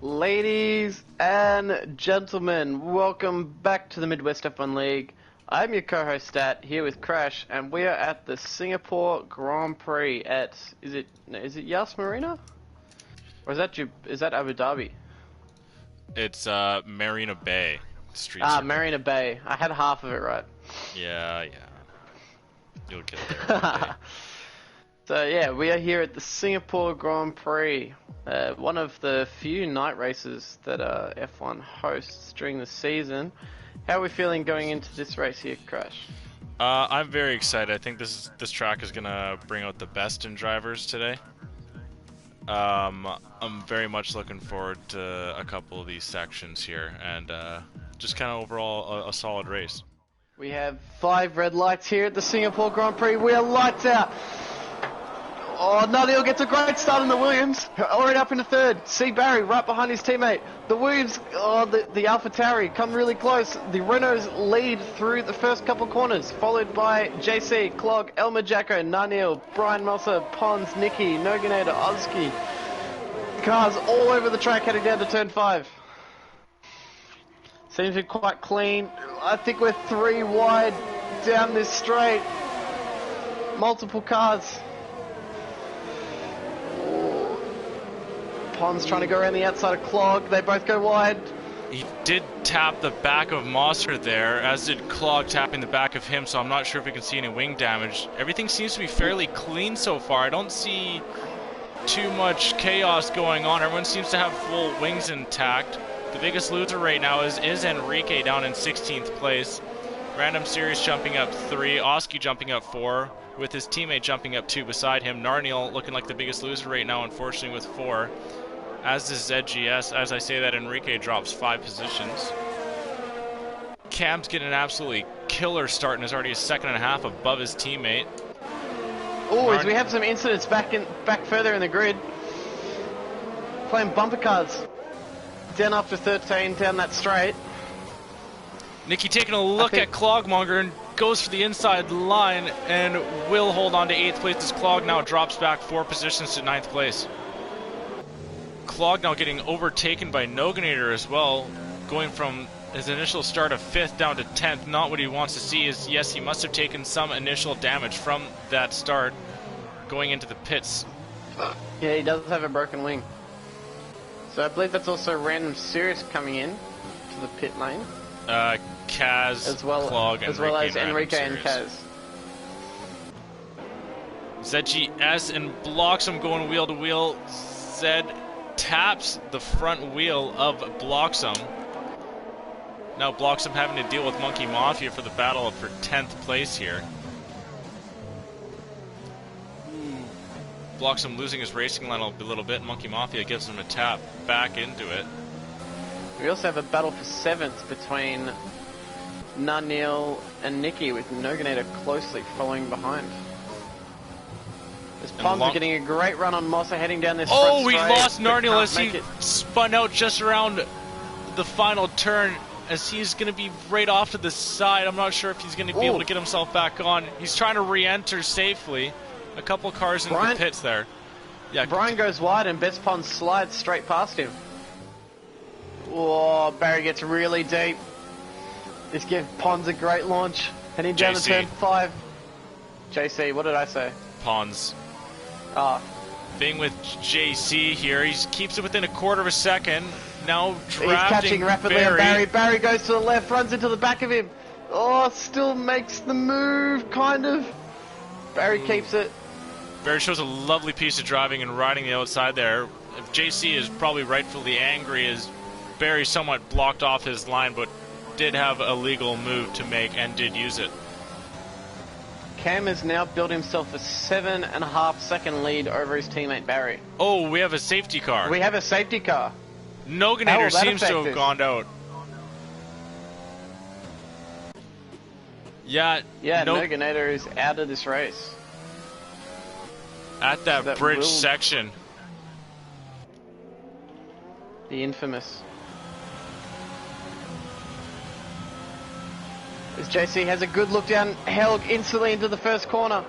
Ladies and gentlemen, welcome back to the Midwest F1 League. I'm your co-host Stat, here with Crash, and we are at the Singapore Grand Prix at, is it Yas Marina? Or is that Abu Dhabi? It's Marina Bay Street. Marina Bay. I had half of it right. Yeah. You'll get there one day. So yeah, we are here at the Singapore Grand Prix, one of the few night races that F1 hosts during the season. How are we feeling going into this race here, Crash? I'm very excited. I think this track is gonna bring out the best in drivers today. I'm very much looking forward to a couple of these sections here, and just kind of overall a solid race. We have 5 red lights here at the Singapore Grand Prix. We are lights out. Oh, Nuttall gets a great start in the Williams. Already up into third. See Barry right behind his teammate. The Williams, the AlphaTauri come really close. The Renaults lead through the first couple corners, followed by JC, Clog, Elmer Jacko, Nuttall, Brian Mossa, Pons, Nicky, Noganator, Oski. Cars all over the track heading down to turn 5. Seems to be quite clean. I think we're 3 wide down this straight. Multiple cars. Pons trying to go around the outside of Clog. They both go wide. He did tap the back of Mosser there, as did Clog tapping the back of him, so I'm not sure if we can see any wing damage. Everything seems to be fairly clean so far. I don't see too much chaos going on. Everyone seems to have full wings intact. The biggest loser right now is Enrique down in 16th place. Random Series jumping up 3, Oski jumping up 4, with his teammate jumping up 2 beside him. Narniel looking like the biggest loser right now, unfortunately, with 4. As does ZGS. As I say that, Enrique drops 5 positions. Cam's getting an absolutely killer start and is already a second and a half above his teammate. Oh, as we have some incidents back further in the grid. Playing bumper cars. Down after 13, down that straight. Nicky taking a look at Clogmonger and goes for the inside line and will hold on to 8th place as Clog now drops back 4 positions to 9th place. Clog now getting overtaken by Noganator as well, going from his initial start of 5th down to 10th. Not what he wants to see is, yes, he must have taken some initial damage from that start going into the pits. Yeah, he does have a broken wing. So I believe that's also Random Series coming in to the pit lane. Kaz, Clog, as well as Enrique and Kaz. ZGS and blocks him going wheel to wheel. Zed taps the front wheel of Bloxham. Now Bloxham having to deal with Monkey Mafia for the battle for 10th place here. Bloxham losing his racing line a little bit. Monkey Mafia gives him a tap back into it. We also have a battle for 7th between Nuttall and Nicky, with Noganator closely following behind. As Pons are getting a great run on Mossa heading down this front straight. Oh, we lost Nuttall as he spun out just around the final turn, as he's going to be right off to the side. I'm not sure if he's going to be able to get himself back on. He's trying to re-enter safely. A couple cars in the pits there. Yeah, Brian goes wide and Best Pons slides straight past him. Oh, Barry gets really deep. This gives Pons a great launch. Heading down to turn 5. JC, what did I say? Pons. Thing with JC here, he keeps it within a quarter of a second. Now drafting. He's catching rapidly on Barry. Barry goes to the left, runs into the back of him. Oh, still makes the move, kind of. Barry keeps it. Barry shows a lovely piece of driving and riding the outside there. JC is probably rightfully angry as Barry somewhat blocked off his line, but did have a legal move to make and did use it. Cam has now built himself a 7.5 second lead over his teammate Barry. Oh, we have a safety car. We have a safety car. Noganator seems to have gone out. Yeah, Noganator is out of this race. At that bridge section. The infamous. As JC has a good look down, Helg instantly into the first corner.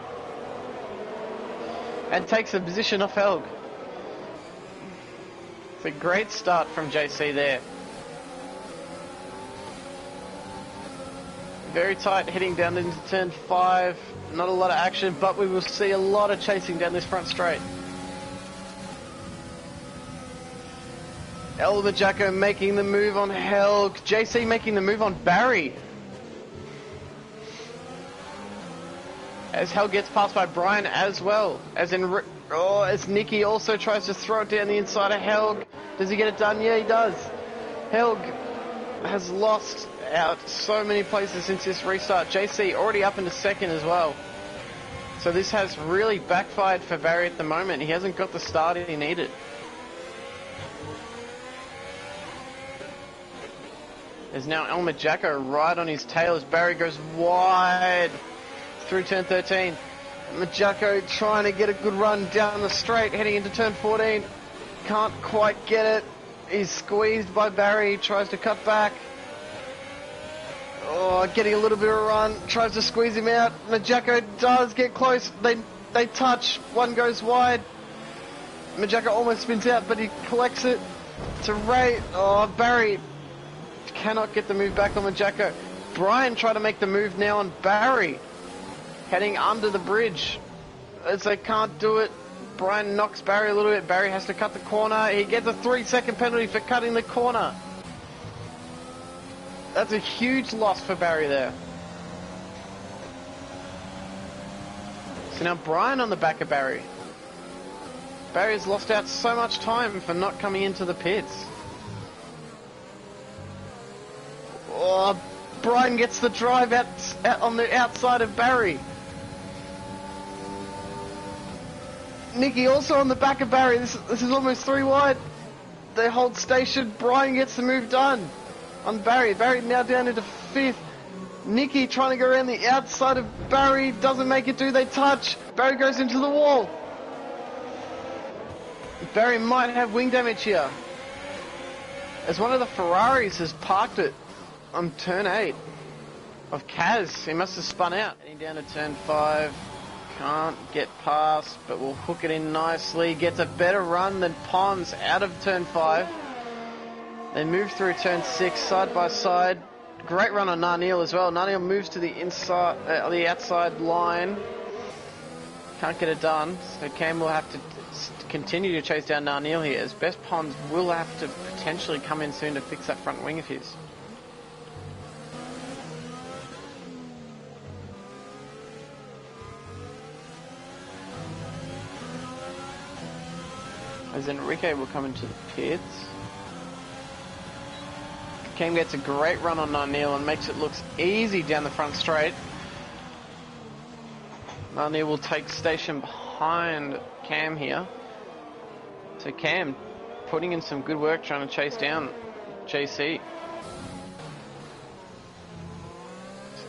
And takes a position off Helg. It's a great start from JC there. Very tight, heading down into turn 5. Not a lot of action, but we will see a lot of chasing down this front straight. El Majacco making the move on Helg. JC making the move on Barry. As Helg gets passed by Brian as well. As Nicky also tries to throw it down the inside of Helg. Does he get it done? Yeah, he does. Helg has lost out so many places since this restart. JC already up into second as well. So this has really backfired for Barry at the moment. He hasn't got the start he needed. There's now El Majacco right on his tail as Barry goes wide through turn 13. Majacco trying to get a good run down the straight, heading into turn 14. Can't quite get it. He's squeezed by Barry, tries to cut back. Oh, getting a little bit of a run, tries to squeeze him out. Majacco does get close. They touch. One goes wide. Majacco almost spins out, but he collects it to Ray. Oh, Barry cannot get the move back on Majacco. Brian tried to make the move now on Barry, heading under the bridge. As they can't do it, Brian knocks Barry a little bit. Barry has to cut the corner. He gets a 3-second penalty for cutting the corner. That's a huge loss for Barry there. So now Brian on the back of Barry. Barry's lost out so much time for not coming into the pits. Oh, Brian gets the drive out on the outside of Barry. Nicky also on the back of Barry. This is almost 3 wide. They hold station. Brian gets the move done on Barry. Barry now down into 5th. Nicky trying to go around the outside of Barry. Doesn't make it do. They touch. Barry goes into the wall. Barry might have wing damage here, as one of the Ferraris has parked it on turn 8 of Kaz. He must have spun out. Heading down to turn 5. Can't get past, but will hook it in nicely. Gets a better run than Pons out of turn 5. They move through turn 6 side by side. Great run on Narniel as well. Narniel moves to the inside, the outside line. Can't get it done. So Cam will have to continue to chase down Narniel here, as Best Pons will have to potentially come in soon to fix that front wing of his. As Enrique will come into the pits. Cam gets a great run on Narniel and makes it look easy down the front straight. Narniel will take station behind Cam here. So Cam putting in some good work trying to chase down JC.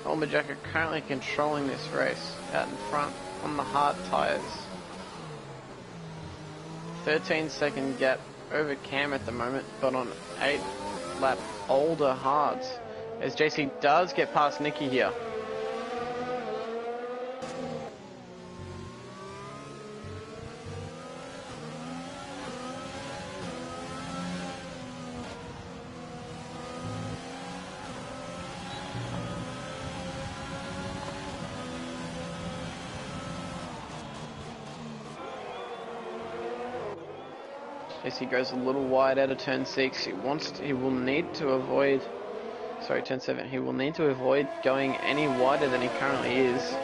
El Majacco currently controlling this race out in front on the hard tyres. 13-second gap over Cam at the moment, but on 8-lap older hards, as JC does get past Nicky here. He goes a little wide out of turn 6. He will need to avoid, sorry, turn 7. He will need to avoid going any wider than he currently is.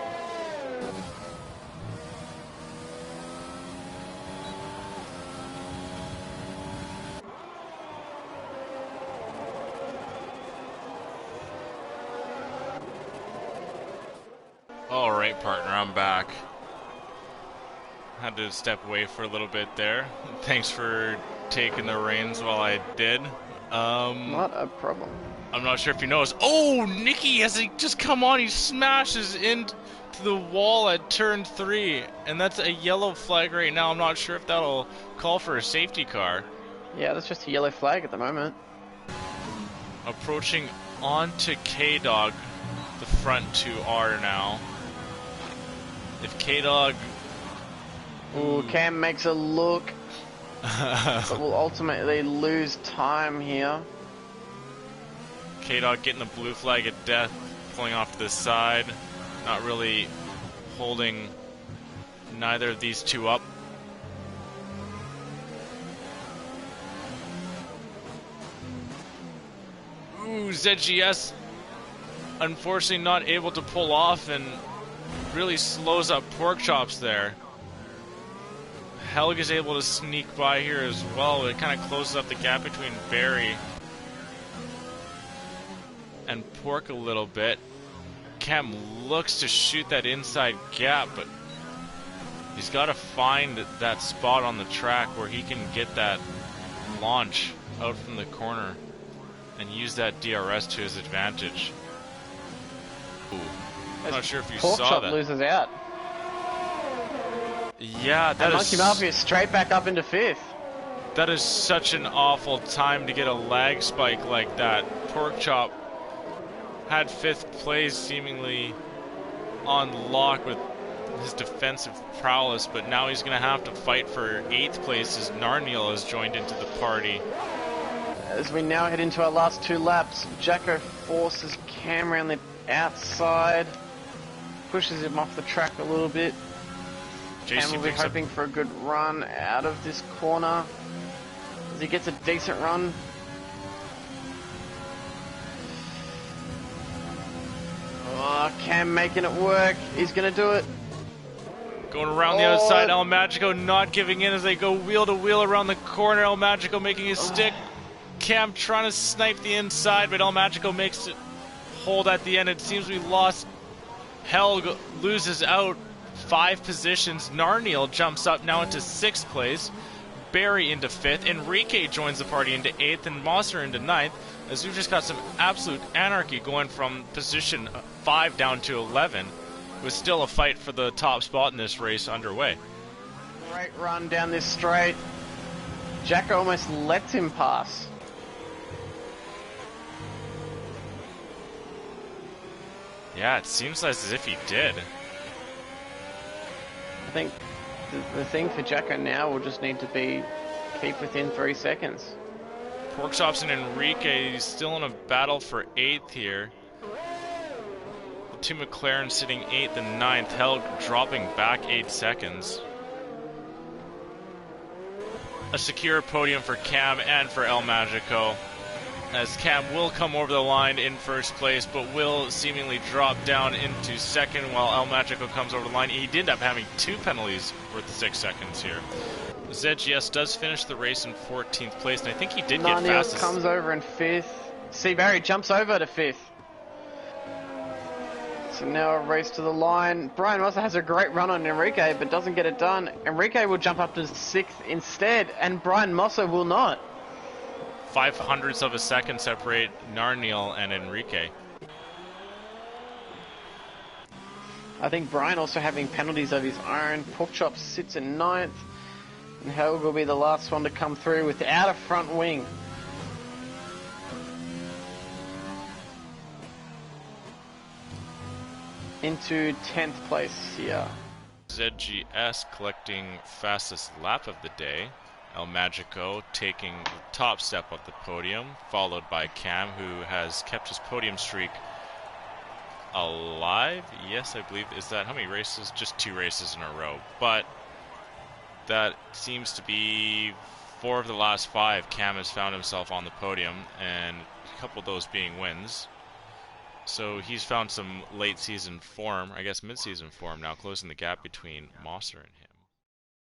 All right, partner, I'm back. Had to step away for a little bit there. Thanks for taking the reins while I did. Not a problem. I'm not sure if you noticed. Oh, Nicky, as he just come on, he smashes into the wall at turn 3. And that's a yellow flag right now. I'm not sure if that'll call for a safety car. Yeah, that's just a yellow flag at the moment. Approaching onto K-Dog, the front 2R now. If K-Dog... Ooh, Cam makes a look. But will ultimately lose time here. K-Dog getting the blue flag of death, pulling off to the side, not really holding neither of these two up. Ooh, ZGS unfortunately not able to pull off and really slows up Pork Chops there. Helg is able to sneak by here as well. It kind of closes up the gap between Barry and Pork a little bit. Cam looks to shoot that inside gap, but he's got to find that spot on the track where he can get that launch out from the corner and use that DRS to his advantage. Ooh, I'm not sure if you Pork saw Chop that. loses out. Yeah, that Monkey is... Mafia straight back up into 5th. That is such an awful time to get a lag spike like that. Pork Chop had 5th place seemingly on lock with his defensive prowess, but now he's going to have to fight for 8th place as Narniel has joined into the party. As we now head into our last 2 laps, Jacko forces Cam around the outside, pushes him off the track a little bit. Cam will be hoping for a good run out of this corner as he gets a decent run. Oh, Cam making it work. He's going to do it. Going around the outside, El Magico not giving in as they go wheel to wheel around the corner. El Magico making his stick. Cam trying to snipe the inside, but El Magico makes it hold at the end. It seems we lost. Helg loses out 5 positions. Narniel jumps up now into 6th place. Barry into 5th. Enrique joins the party into 8th, and Monster into 9th. As we've just got some absolute anarchy going from position 5 down to 11. With still a fight for the top spot in this race underway. Great run down this straight. Jacko almost lets him pass. Yeah, it seems as if he did. I think the thing for Jacko now will just need to be keep within 3 seconds. Pork Chops and Enrique still in a battle for 8th here. The 2 McLaren sitting 8th and 9th. Helg dropping back 8 seconds. A secure podium for Cam and for El Magico, as Cam will come over the line in 1st place, but will seemingly drop down into 2nd while El Magico comes over the line. He did end up having 2 penalties worth 6 seconds here. ZGS does finish the race in 14th place, and I think he did get fastest. Comes over in 5th. C. Barry jumps over to 5th. So now a race to the line. Brian also has a great run on Enrique, but doesn't get it done. Enrique will jump up to 6th instead, and Brian Mosso will not. 0.05 of a second separate Narniel and Enrique. I think Brian also having penalties of his own. Pork Chop sits in 9th, and Helg will be the last one to come through without a front wing. Into 10th place here. ZGS collecting fastest lap of the day. El Magico taking the top step of the podium, followed by Cam, who has kept his podium streak alive. Yes, I believe, is that how many races? Just 2 races in a row. But that seems to be 4 of the last 5. Cam has found himself on the podium, and a couple of those being wins. So he's found some late season form, I guess mid-season form now, closing the gap between Mosser and him.